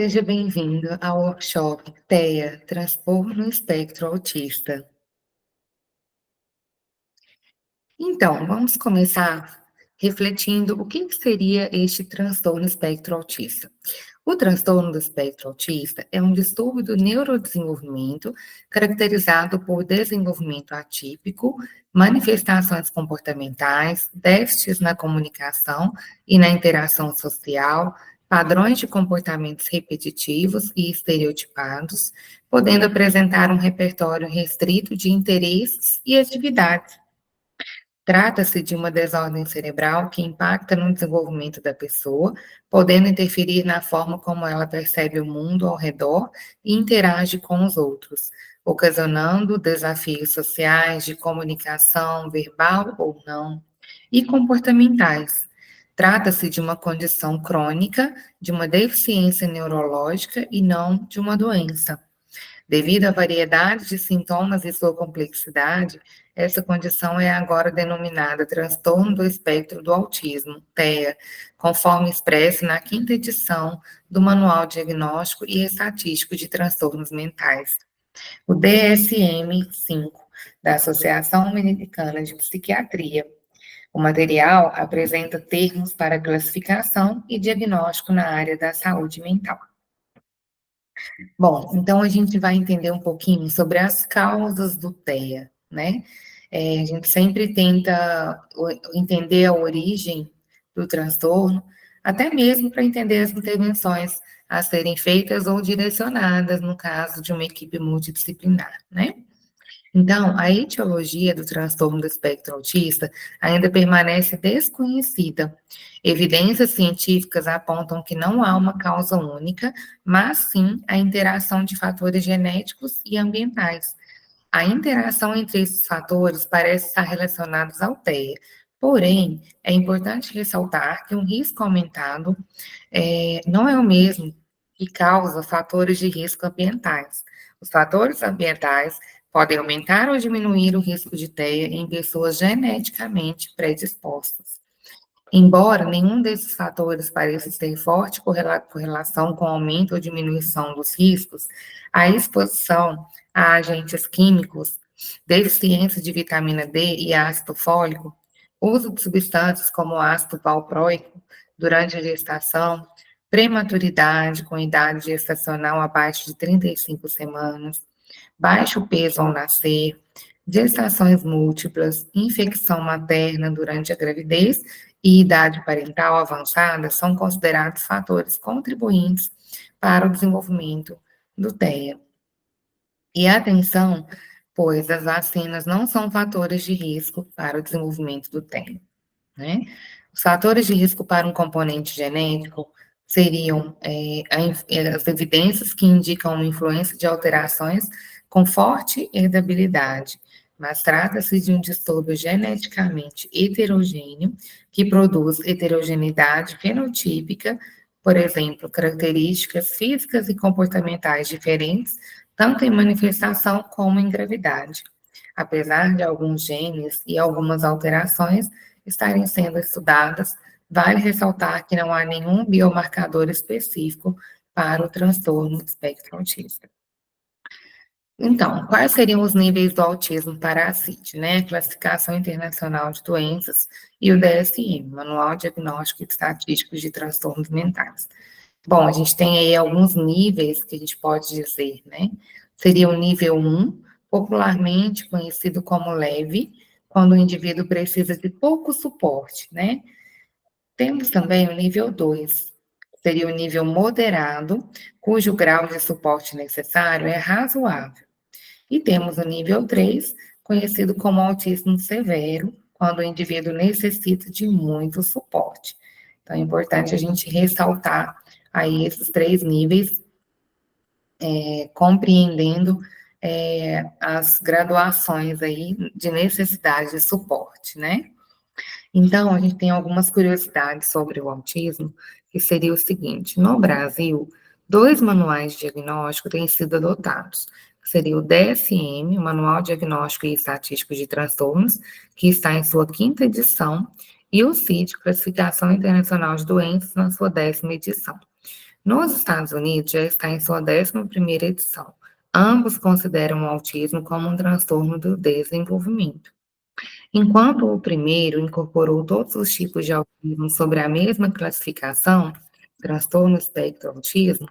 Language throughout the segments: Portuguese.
Seja bem-vindo ao workshop TEA, Transtorno no Espectro Autista. Então, vamos começar refletindo o que seria este transtorno espectro autista. O transtorno do espectro autista é um distúrbio do neurodesenvolvimento caracterizado por desenvolvimento atípico, manifestações comportamentais, déficits na comunicação e na interação social, padrões de comportamentos repetitivos e estereotipados, podendo apresentar um repertório restrito de interesses e atividades. Trata-se de uma desordem cerebral que impacta no desenvolvimento da pessoa, podendo interferir na forma como ela percebe o mundo ao redor e interage com os outros, ocasionando desafios sociais de comunicação verbal ou não, e comportamentais. Trata-se de uma condição crônica, de uma deficiência neurológica e não de uma doença. Devido à variedade de sintomas e sua complexidade, essa condição é agora denominada transtorno do espectro do autismo, TEA, conforme expresso na quinta edição do Manual Diagnóstico e Estatístico de Transtornos Mentais, o DSM-5, da Associação Americana de Psiquiatria. O material apresenta termos para classificação e diagnóstico na área da saúde mental. Bom, então a gente vai entender um pouquinho sobre as causas do TEA, né? A gente sempre tenta entender a origem do transtorno, até mesmo para entender as intervenções a serem feitas ou direcionadas no caso de uma equipe multidisciplinar, né? Então, a etiologia do transtorno do espectro autista ainda permanece desconhecida. Evidências científicas apontam que não há uma causa única, mas sim a interação de fatores genéticos e ambientais. A interação entre esses fatores parece estar relacionada ao TEA. Porém, é importante ressaltar que um risco aumentado não é o mesmo que causa fatores de risco ambientais. Os fatores ambientais podem aumentar ou diminuir o risco de TEA em pessoas geneticamente predispostas. Embora nenhum desses fatores pareça ter forte correlação com aumento ou diminuição dos riscos, a exposição a agentes químicos, deficiência de vitamina D e ácido fólico, uso de substâncias como ácido valproico durante a gestação, prematuridade com idade gestacional abaixo de 35 semanas, baixo peso ao nascer, gestações múltiplas, infecção materna durante a gravidez e idade parental avançada são considerados fatores contribuintes para o desenvolvimento do TEA. E atenção, pois as vacinas não são fatores de risco para o desenvolvimento do TEA, né? Os fatores de risco para um componente genético seriam as evidências que indicam uma influência de alterações com forte herdabilidade, mas trata-se de um distúrbio geneticamente heterogêneo que produz heterogeneidade fenotípica, por exemplo, características físicas e comportamentais diferentes, tanto em manifestação como em gravidade. Apesar de alguns genes e algumas alterações estarem sendo estudadas, vale ressaltar que não há nenhum biomarcador específico para o transtorno do espectro autista. Então, quais seriam os níveis do autismo para a CID, né? Classificação Internacional de Doenças e o DSM, Manual Diagnóstico e Estatístico de Transtornos Mentais. Bom, a gente tem aí alguns níveis que a gente pode dizer, né? Seria o nível 1, popularmente conhecido como leve, quando o indivíduo precisa de pouco suporte, né? Temos também o nível 2, seria o nível moderado, cujo grau de suporte necessário é razoável. E temos o nível 3, conhecido como autismo severo, quando o indivíduo necessita de muito suporte. Então, é importante a gente ressaltar aí esses 3 níveis, compreendendo as graduações aí de necessidade de suporte, né? Então, a gente tem algumas curiosidades sobre o autismo, que seria o seguinte: no Brasil, 2 manuais de diagnóstico têm sido adotados, que seria o DSM, o Manual Diagnóstico e Estatístico de Transtornos, que está em sua quinta edição, e o CID, Classificação Internacional de Doenças, na sua 10ª edição. Nos Estados Unidos, já está em sua 11ª edição. Ambos consideram o autismo como um transtorno do desenvolvimento. Enquanto o primeiro incorporou todos os tipos de autismo sobre a mesma classificação, transtorno espectro autismo,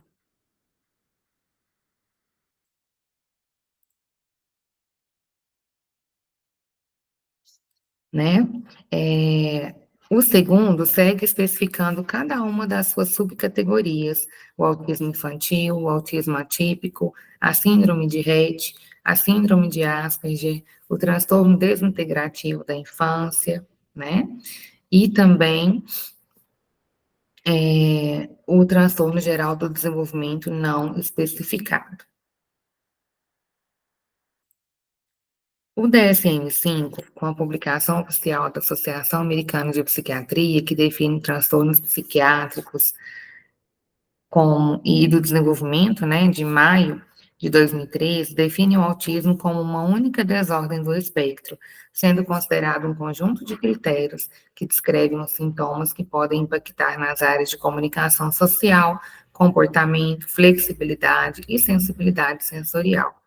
né? É, o segundo segue especificando cada uma das suas subcategorias: o autismo infantil, o autismo atípico, a síndrome de Rett, a síndrome de Asperger, o transtorno desintegrativo da infância, né? E também o transtorno geral do desenvolvimento não especificado. O DSM-5, com a publicação oficial da Associação Americana de Psiquiatria, que define transtornos psiquiátricos como e do desenvolvimento, né, de maio de 2013, define o autismo como uma única desordem do espectro, sendo considerado um conjunto de critérios que descrevem os sintomas que podem impactar nas áreas de comunicação social, comportamento, flexibilidade e sensibilidade sensorial.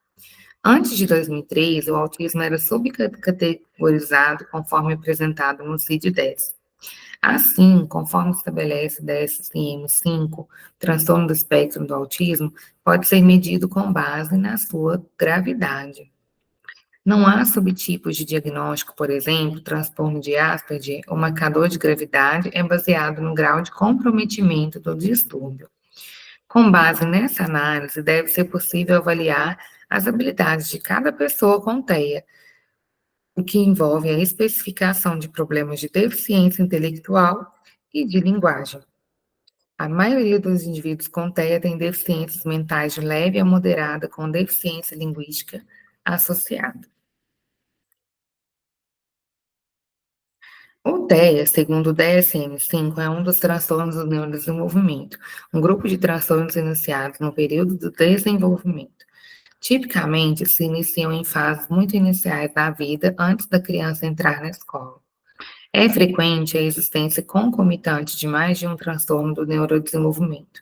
Antes de 2013, o autismo era subcategorizado conforme apresentado no CID-10. Assim, conforme estabelece o DSM-5, transtorno do espectro do autismo pode ser medido com base na sua gravidade. Não há subtipos de diagnóstico, por exemplo, transtorno de Asperger, o marcador de gravidade é baseado no grau de comprometimento do distúrbio. Com base nessa análise, deve ser possível avaliar as habilidades de cada pessoa com TEA, o que envolve a especificação de problemas de deficiência intelectual e de linguagem. A maioria dos indivíduos com TEA tem deficiências mentais de leve a moderada com deficiência linguística associada. O TEA, segundo o DSM-5, é um dos transtornos do neurodesenvolvimento, um grupo de transtornos iniciados no período do desenvolvimento. Tipicamente, se iniciam em fases muito iniciais da vida, antes da criança entrar na escola. É frequente a existência concomitante de mais de um transtorno do neurodesenvolvimento,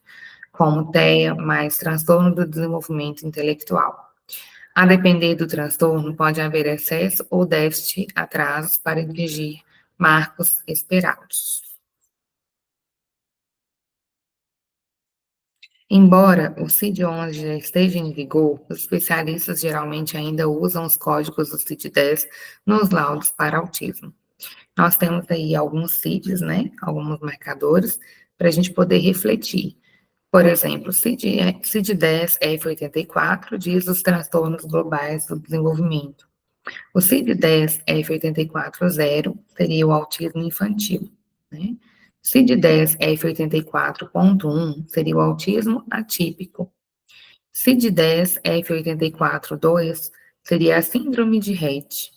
como TEA mais transtorno do desenvolvimento intelectual. A depender do transtorno, pode haver excesso ou déficit, atrasos para atingir marcos esperados. Embora o CID-11 já esteja em vigor, os especialistas geralmente ainda usam os códigos do CID-10 nos laudos para autismo. Nós temos aí alguns CIDs, né, alguns marcadores, para a gente poder refletir. Por exemplo, o CID-10 F84 diz os transtornos globais do desenvolvimento. O CID-10 F84.0 seria o autismo infantil, né? CID-10 F84.1 seria o autismo atípico. CID-10 F84.2 seria a síndrome de Rett.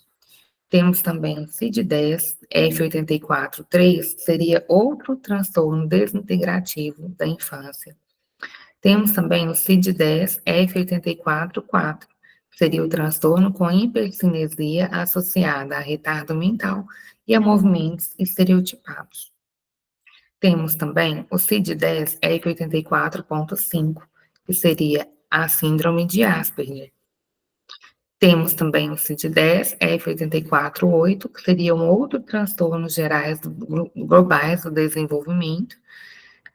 Temos também o CID-10 F84.3, seria outro transtorno desintegrativo da infância. Temos também o CID-10 F84.4, seria o transtorno com hipercinesia associada a retardo mental e a movimentos estereotipados. Temos também o CID-10 F84.5, que seria a síndrome de Asperger. Temos também o CID-10 F84.8, que seriam outros transtornos gerais globais do desenvolvimento.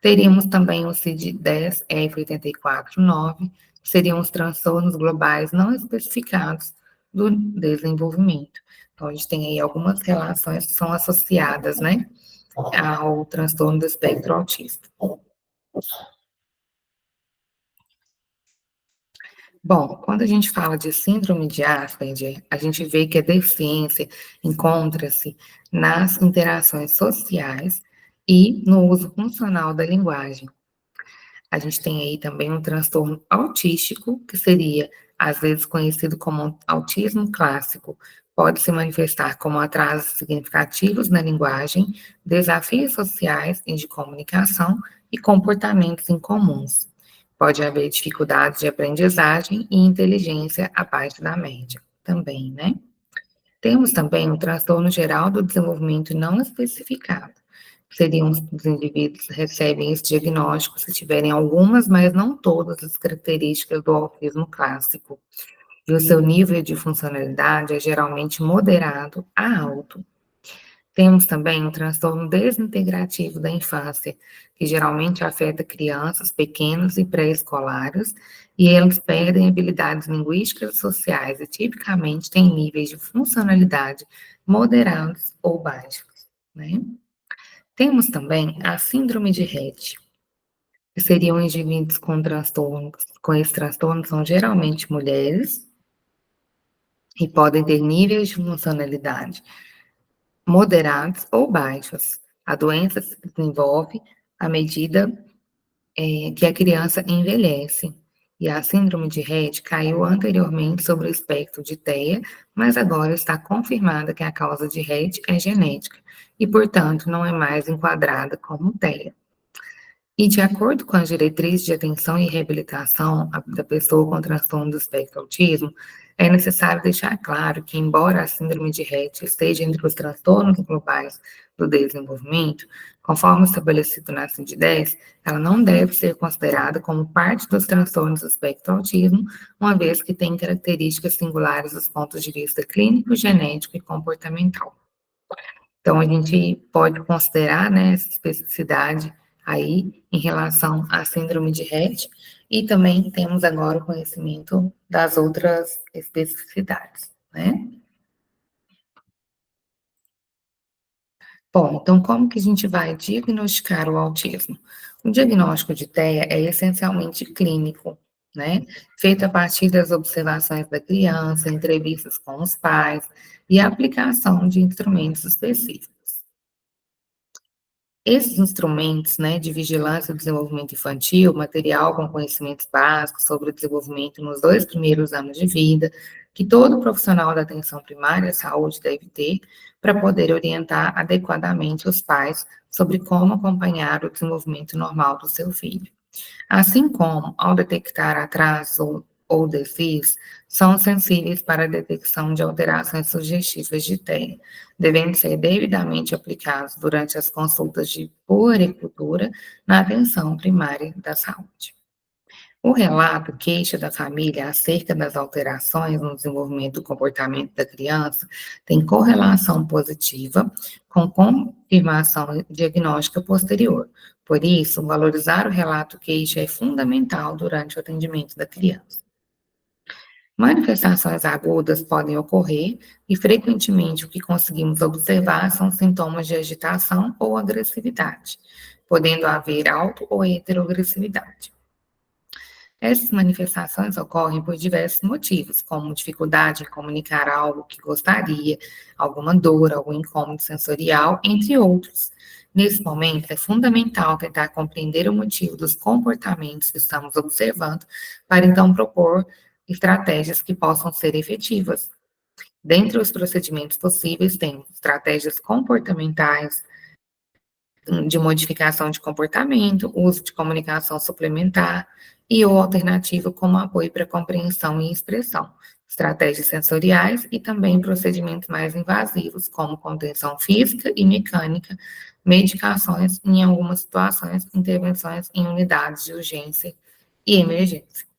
Teríamos também o CID-10 F84.9, que seriam os transtornos globais não especificados do desenvolvimento. Então, a gente tem aí algumas relações que são associadas, né, ao transtorno do espectro autista. Bom, quando a gente fala de síndrome de Asperger, a gente vê que a deficiência encontra-se nas interações sociais e no uso funcional da linguagem. A gente tem aí também um transtorno autístico, que seria, às vezes, conhecido como autismo clássico. Pode se manifestar como atrasos significativos na linguagem, desafios sociais e de comunicação e comportamentos incomuns. Pode haver dificuldades de aprendizagem e inteligência abaixo da média também, né? Temos também o transtorno geral do desenvolvimento não especificado, seriam os indivíduos que recebem esse diagnóstico se tiverem algumas, mas não todas as características do autismo clássico. E o seu nível de funcionalidade é geralmente moderado a alto. Temos também o transtorno desintegrativo da infância, que geralmente afeta crianças pequenas e pré-escolares, e eles perdem habilidades linguísticas e sociais e tipicamente têm níveis de funcionalidade moderados ou baixos, né? Temos também a síndrome de Rett, que seriam indivíduos com transtornos, com esse transtorno são geralmente mulheres e podem ter níveis de funcionalidade moderados ou baixos. A doença se desenvolve à medida que a criança envelhece. E a síndrome de Rett caiu anteriormente sobre o espectro de TEA, mas agora está confirmada que a causa de Rett é genética e, portanto, não é mais enquadrada como TEA. E de acordo com as diretrizes de atenção e reabilitação da pessoa com transtorno do espectro autismo, é necessário deixar claro que, embora a síndrome de Rett esteja entre os transtornos globais do desenvolvimento, conforme estabelecido na CID-10, ela não deve ser considerada como parte dos transtornos do espectro autismo, uma vez que tem características singulares dos pontos de vista clínico, genético e comportamental. Então, a gente pode considerar, né, essa especificidade aí em relação à síndrome de Rett, e também temos agora o conhecimento das outras especificidades, né? Bom, então como que a gente vai diagnosticar o autismo? O diagnóstico de TEA é essencialmente clínico, né? Feito a partir das observações da criança, entrevistas com os pais e a aplicação de instrumentos específicos. Esses instrumentos, né, de vigilância do desenvolvimento infantil, material com conhecimentos básicos sobre o desenvolvimento nos 2 primeiros anos de vida, que todo profissional da atenção primária à saúde deve ter, para poder orientar adequadamente os pais sobre como acompanhar o desenvolvimento normal do seu filho. Assim como, ao detectar atraso ou desvios, são sensíveis para a detecção de alterações sugestivas de TEA, devendo ser devidamente aplicados durante as consultas de puericultura na atenção primária da saúde. O relato queixa da família acerca das alterações no desenvolvimento do comportamento da criança tem correlação positiva com confirmação diagnóstica posterior. Por isso, valorizar o relato queixa é fundamental durante o atendimento da criança. Manifestações agudas podem ocorrer e, frequentemente, o que conseguimos observar são sintomas de agitação ou agressividade, podendo haver auto ou heteroagressividade. Essas manifestações ocorrem por diversos motivos, como dificuldade em comunicar algo que gostaria, alguma dor, algum incômodo sensorial, entre outros. Nesse momento, é fundamental tentar compreender o motivo dos comportamentos que estamos observando, para então propor estratégias que possam ser efetivas. Dentre os procedimentos possíveis, temos estratégias comportamentais, de modificação de comportamento, uso de comunicação suplementar e ou alternativa como apoio para compreensão e expressão, estratégias sensoriais e também procedimentos mais invasivos, como contenção física e mecânica, medicações e, em algumas situações, intervenções em unidades de urgência e emergência.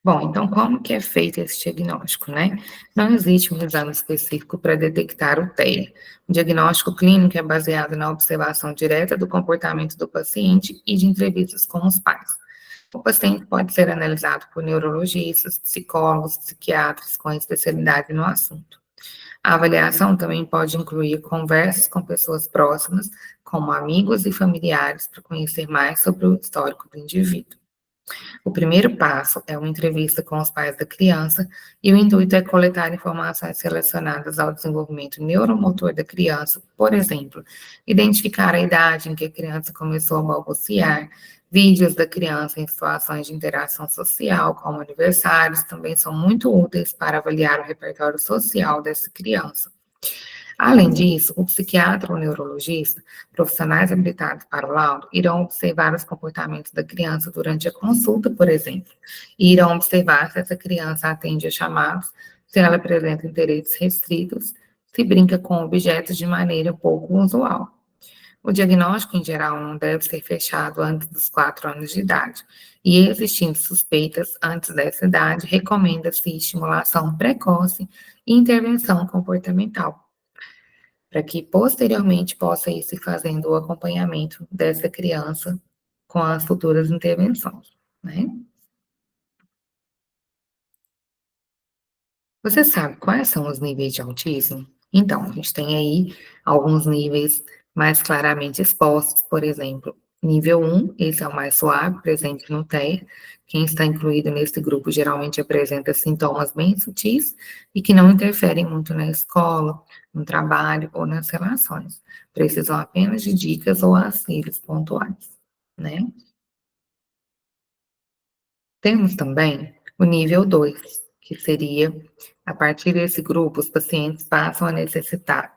Bom, então como que é feito esse diagnóstico, né? Não existe um exame específico para detectar o TEA. O diagnóstico clínico é baseado na observação direta do comportamento do paciente e de entrevistas com os pais. O paciente pode ser analisado por neurologistas, psicólogos, psiquiatras com especialidade no assunto. A avaliação também pode incluir conversas com pessoas próximas, como amigos e familiares, para conhecer mais sobre o histórico do indivíduo. O primeiro passo é uma entrevista com os pais da criança e o intuito é coletar informações relacionadas ao desenvolvimento neuromotor da criança, por exemplo, identificar a idade em que a criança começou a balbuciar, vídeos da criança em situações de interação social, como aniversários, também são muito úteis para avaliar o repertório social dessa criança. Além disso, o psiquiatra ou neurologista, profissionais habilitados para o laudo, irão observar os comportamentos da criança durante a consulta, por exemplo, e irão observar se essa criança atende a chamados, se ela apresenta interesses restritos, se brinca com objetos de maneira pouco usual. O diagnóstico, em geral, não deve ser fechado antes dos 4 anos de idade, e existindo suspeitas antes dessa idade, recomenda-se estimulação precoce e intervenção comportamental, para que posteriormente possa ir se fazendo o acompanhamento dessa criança com as futuras intervenções, né? Você sabe quais são os níveis de autismo? Então, a gente tem aí alguns níveis mais claramente expostos, por exemplo, nível 1, esse é o mais suave, presente no TEA. Quem está incluído nesse grupo geralmente apresenta sintomas bem sutis e que não interferem muito na escola, no trabalho ou nas relações. Precisam apenas de dicas ou auxílios pontuais, né? Temos também o nível 2, que seria, a partir desse grupo, os pacientes passam a necessitar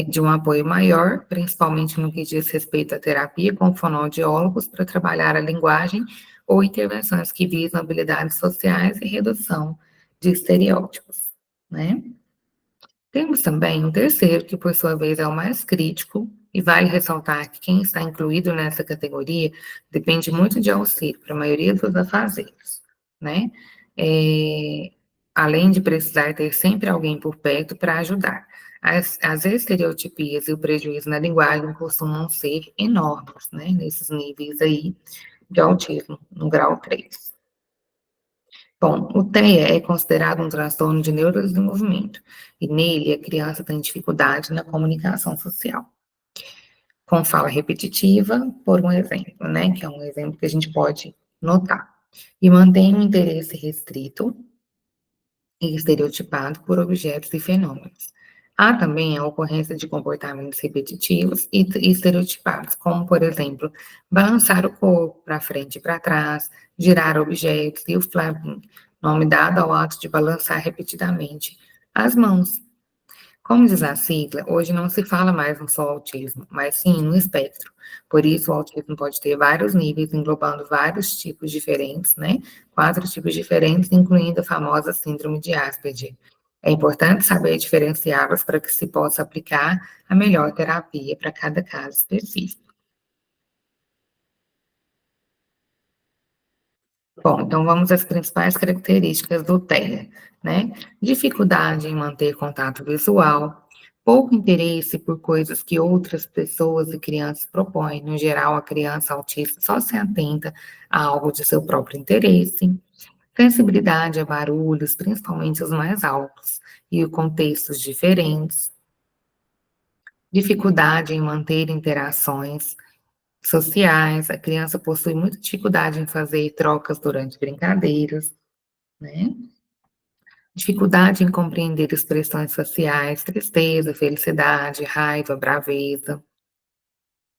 de um apoio maior, principalmente no que diz respeito à terapia com fonoaudiólogos para trabalhar a linguagem ou intervenções que visam habilidades sociais e redução de estereótipos, né? Temos também um terceiro, que por sua vez é o mais crítico, e vale ressaltar que quem está incluído nessa categoria depende muito de auxílio para a maioria dos afazeres, né? É, além de precisar ter sempre alguém por perto para ajudar. As estereotipias e o prejuízo na linguagem costumam ser enormes, né? Nesses níveis aí de autismo, no grau 3. Bom, o TEA é considerado um transtorno de neurodesenvolvimento, e nele a criança tem dificuldade na comunicação social, com fala repetitiva, por um exemplo, né, que é um exemplo que a gente pode notar, e mantém um interesse restrito e estereotipado por objetos e fenômenos. Há também a ocorrência de comportamentos repetitivos e estereotipados, como, por exemplo, balançar o corpo para frente e para trás, girar objetos e o flapping, nome dado ao ato de balançar repetidamente as mãos. Como diz a sigla, hoje não se fala mais no só autismo, mas sim no espectro. Por isso, o autismo pode ter vários níveis, englobando vários tipos diferentes, né? 4 tipos diferentes, incluindo a famosa síndrome de Asperger. É importante saber diferenciá-las para que se possa aplicar a melhor terapia para cada caso específico. Bom, então vamos às principais características do TEA, né? Dificuldade em manter contato visual, pouco interesse por coisas que outras pessoas e crianças propõem. No geral, a criança autista só se atenta a algo de seu próprio interesse. Sensibilidade a barulhos, principalmente os mais altos, e contextos diferentes. Dificuldade em manter interações sociais, a criança possui muita dificuldade em fazer trocas durante brincadeiras, né? Dificuldade em compreender expressões faciais, tristeza, felicidade, raiva, braveza.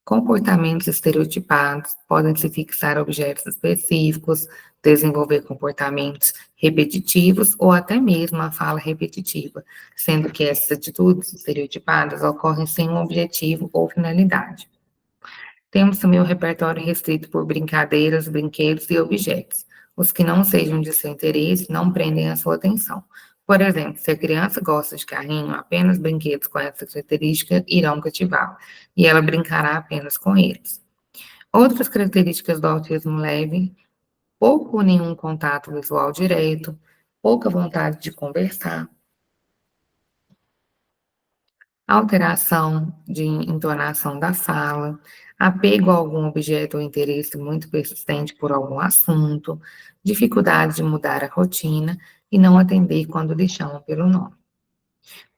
Comportamentos estereotipados, podem se fixar a objetos específicos, desenvolver comportamentos repetitivos ou até mesmo a fala repetitiva, sendo que essas atitudes estereotipadas ocorrem sem um objetivo ou finalidade. Temos também o repertório restrito por brincadeiras, brinquedos e objetos. Os que não sejam de seu interesse não prendem a sua atenção. Por exemplo, se a criança gosta de carrinho, apenas brinquedos com essa característica irão cativá-la, e ela brincará apenas com eles. Outras características do autismo leve: pouco ou nenhum contato visual direto, pouca vontade de conversar, alteração de entonação da fala, apego a algum objeto ou interesse muito persistente por algum assunto, dificuldade de mudar a rotina e não atender quando lhe chamam pelo nome.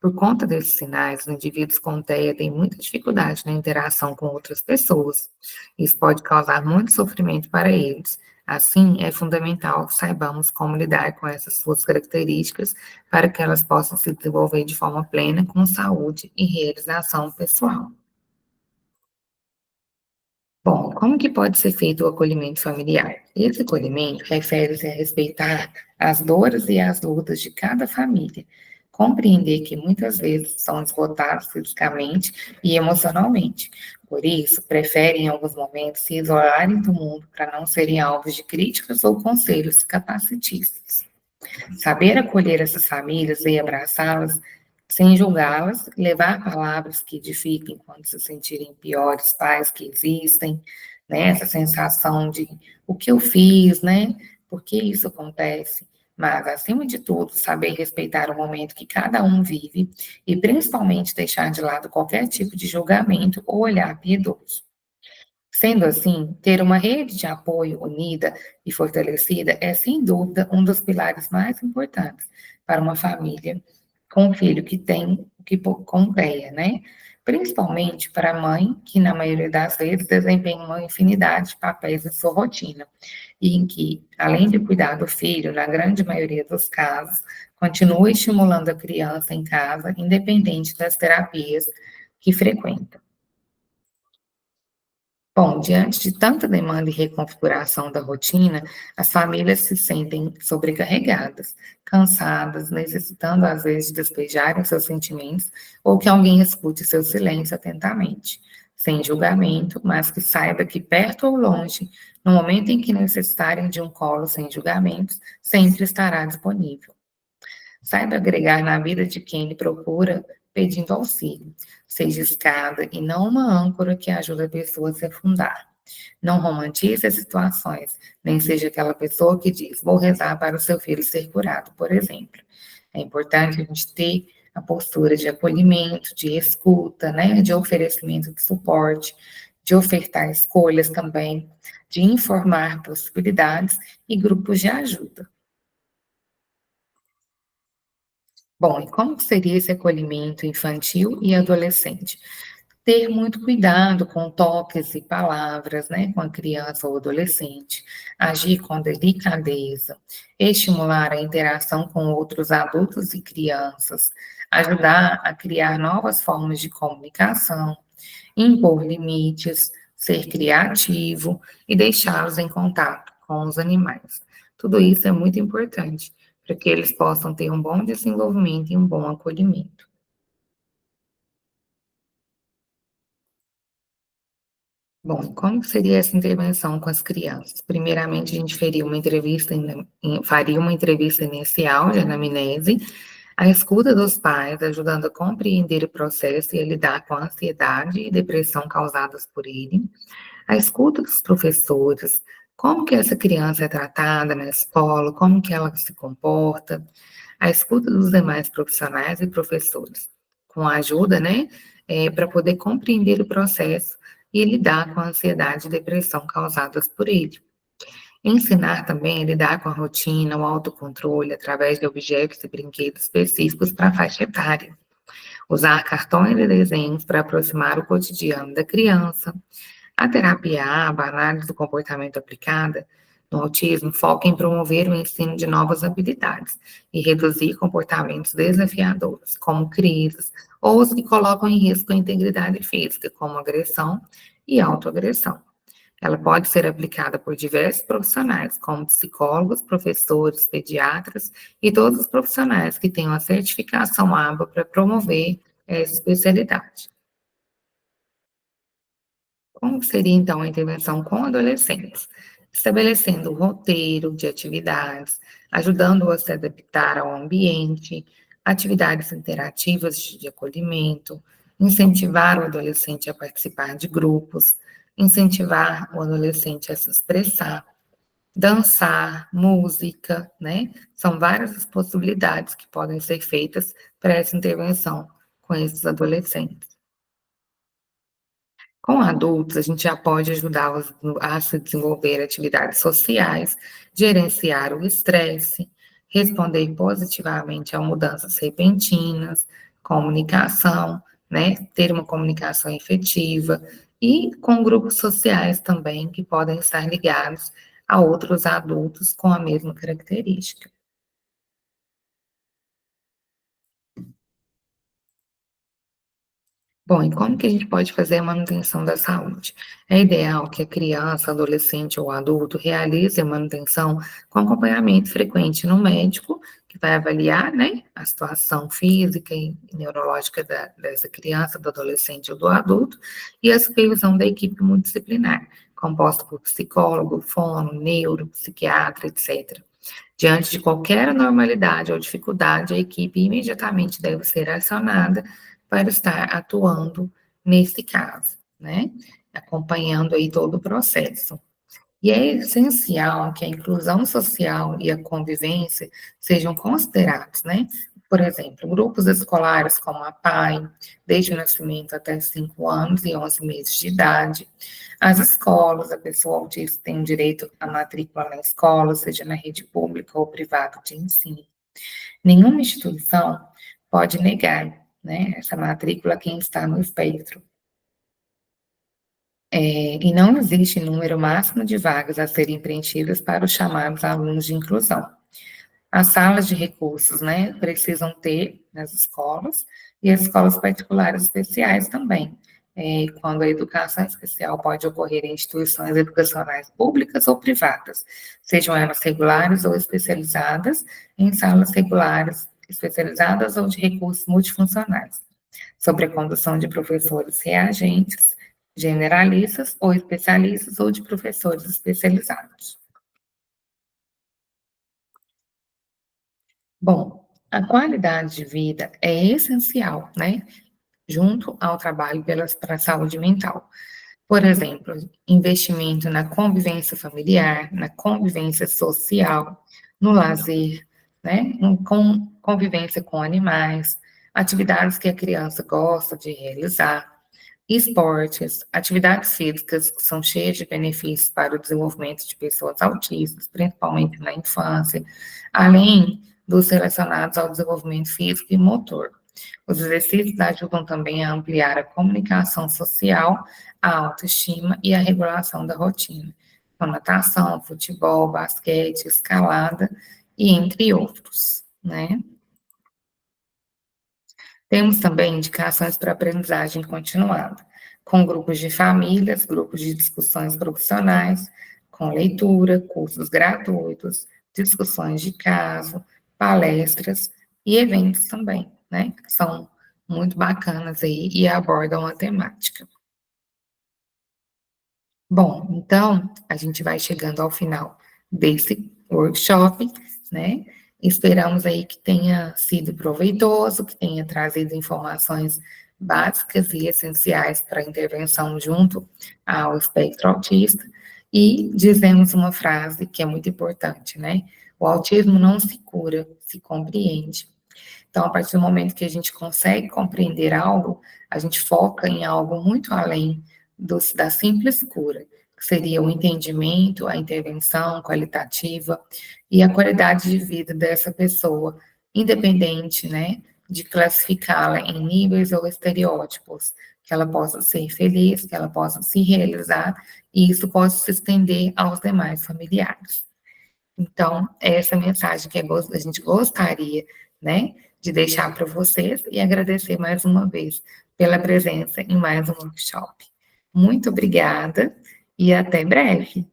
Por conta desses sinais, os indivíduos com TEA têm muita dificuldade na interação com outras pessoas. Isso pode causar muito sofrimento para eles. Assim, é fundamental que saibamos como lidar com essas suas características para que elas possam se desenvolver de forma plena, com saúde e realização pessoal. Bom, como que pode ser feito o acolhimento familiar? Esse acolhimento refere-se a respeitar as dores e as lutas de cada família, compreender que muitas vezes são esgotados fisicamente e emocionalmente. Por isso, preferem em alguns momentos se isolarem do mundo para não serem alvos de críticas ou conselhos capacitistas. Saber acolher essas famílias e abraçá-las sem julgá-las, levar palavras que edifiquem quando se sentirem piores pais que existem, né? Essa sensação de o que eu fiz, né? Por que isso acontece? Mas, acima de tudo, saber respeitar o momento que cada um vive e, principalmente, deixar de lado qualquer tipo de julgamento ou olhar piedoso. Sendo assim, ter uma rede de apoio unida e fortalecida é, sem dúvida, um dos pilares mais importantes para uma família com um filho que tem o que compleia, né? Principalmente para a mãe, que na maioria das vezes desempenha uma infinidade de papéis em sua rotina, e em que, além de cuidar do filho, na grande maioria dos casos, continua estimulando a criança em casa, independente das terapias que frequenta. Bom, diante de tanta demanda e reconfiguração da rotina, as famílias se sentem sobrecarregadas, cansadas, necessitando às vezes despejarem seus sentimentos ou que alguém escute seu silêncio atentamente, sem julgamento, mas que saiba que perto ou longe, no momento em que necessitarem de um colo sem julgamentos, sempre estará disponível. Saiba agregar na vida de quem lhe procura pedindo auxílio. Seja escada e não uma âncora que ajuda a pessoa a se afundar. Não romantize as situações, nem seja aquela pessoa que diz, vou rezar para o seu filho ser curado, por exemplo. É importante a gente ter a postura de acolhimento, de escuta, né, de oferecimento de suporte, de ofertar escolhas também, de informar possibilidades e grupos de ajuda. Bom, e como seria esse acolhimento infantil e adolescente? Ter muito cuidado com toques e palavras, né, com a criança ou adolescente, agir com delicadeza, estimular a interação com outros adultos e crianças, ajudar a criar novas formas de comunicação, impor limites, ser criativo e deixá-los em contato com os animais. Tudo isso é muito importante para que eles possam ter um bom desenvolvimento e um bom acolhimento. Bom, como seria essa intervenção com as crianças? Primeiramente, a gente faria uma entrevista inicial de anamnese, a escuta dos pais, ajudando a compreender o processo e a lidar com a ansiedade e depressão causadas por ele. A escuta dos professores, como que essa criança é tratada na escola, como que ela se comporta, a escuta dos demais profissionais e professores, com a ajuda, né, para poder compreender o processo e lidar com a ansiedade e depressão causadas por ele. Ensinar também a lidar com a rotina, o autocontrole, através de objetos e brinquedos específicos para a faixa etária. Usar cartões e desenhos para aproximar o cotidiano da criança, a terapia ABA, a análise do comportamento aplicada no autismo, foca em promover o ensino de novas habilidades e reduzir comportamentos desafiadores, como crises, ou os que colocam em risco a integridade física, como agressão e autoagressão. Ela pode ser aplicada por diversos profissionais, como psicólogos, professores, pediatras e todos os profissionais que tenham a certificação ABA para promover essa especialidade. Como seria então a intervenção com adolescentes? Estabelecendo um roteiro de atividades, ajudando-o a se adaptar ao ambiente, atividades interativas de acolhimento, incentivar o adolescente a participar de grupos, incentivar o adolescente a se expressar, dançar, música, né? São várias as possibilidades que podem ser feitas para essa intervenção com esses adolescentes. Com adultos, a gente já pode ajudá-los a se desenvolver atividades sociais, gerenciar o estresse, responder positivamente a mudanças repentinas, comunicação, né? Ter uma comunicação efetiva e com grupos sociais também que podem estar ligados a outros adultos com a mesma característica. Bom, e como que a gente pode fazer a manutenção da saúde? É ideal que a criança, adolescente ou adulto realize a manutenção com acompanhamento frequente no médico, que vai avaliar, né, a situação física e neurológica dessa criança, do adolescente ou do adulto, e a supervisão da equipe multidisciplinar, composta por psicólogo, fono, neuro, psiquiatra, etc. Diante de qualquer anormalidade ou dificuldade, a equipe imediatamente deve ser acionada para estar atuando nesse caso, né? Acompanhando aí todo o processo. E é essencial que a inclusão social e a convivência sejam considerados, né? Por exemplo, grupos escolares como a PAI, desde o nascimento até 5 anos e 11 meses de idade. As escolas, a pessoa autista tem direito à matrícula na escola, seja na rede pública ou privada de ensino. Nenhuma instituição pode negar, né, essa matrícula a quem está no espectro. E não existe número máximo de vagas a serem preenchidas para os chamados alunos de inclusão. As salas de recursos, né, precisam ter nas escolas e as escolas particulares especiais também. Quando a educação especial pode ocorrer em instituições educacionais públicas ou privadas, sejam elas regulares ou especializadas, em salas regulares, especializadas ou de recursos multifuncionais, sobre a condução de professores reagentes, generalistas ou especialistas ou de professores especializados. Bom, a qualidade de vida é essencial, né? Junto ao trabalho para a saúde mental. Por exemplo, investimento na convivência familiar, na convivência social, no lazer, né? Com convivência com animais, atividades que a criança gosta de realizar, esportes, atividades físicas que são cheias de benefícios para o desenvolvimento de pessoas autistas, principalmente na infância, além dos relacionados ao desenvolvimento físico e motor. Os exercícios ajudam também a ampliar a comunicação social, a autoestima e a regulação da rotina, com natação, futebol, basquete, escalada e entre outros, né? Temos também indicações para aprendizagem continuada, com grupos de famílias, grupos de discussões profissionais, com leitura, cursos gratuitos, discussões de caso, palestras e eventos também, né? Que são muito bacanas aí e abordam a temática. Bom, então a gente vai chegando ao final desse workshop, né? Esperamos aí que tenha sido proveitoso, que tenha trazido informações básicas e essenciais para a intervenção junto ao espectro autista. E dizemos uma frase que é muito importante, né? O autismo não se cura, se compreende. Então, a partir do momento que a gente consegue compreender algo, a gente foca em algo muito além da simples cura, que seria o entendimento, a intervenção qualitativa e a qualidade de vida dessa pessoa, independente, né, de classificá-la em níveis ou estereótipos, que ela possa ser feliz, que ela possa se realizar, e isso possa se estender aos demais familiares. Então, é essa mensagem que a gente gostaria, né, de deixar para vocês e agradecer mais uma vez pela presença em mais um workshop. Muito obrigada e até breve.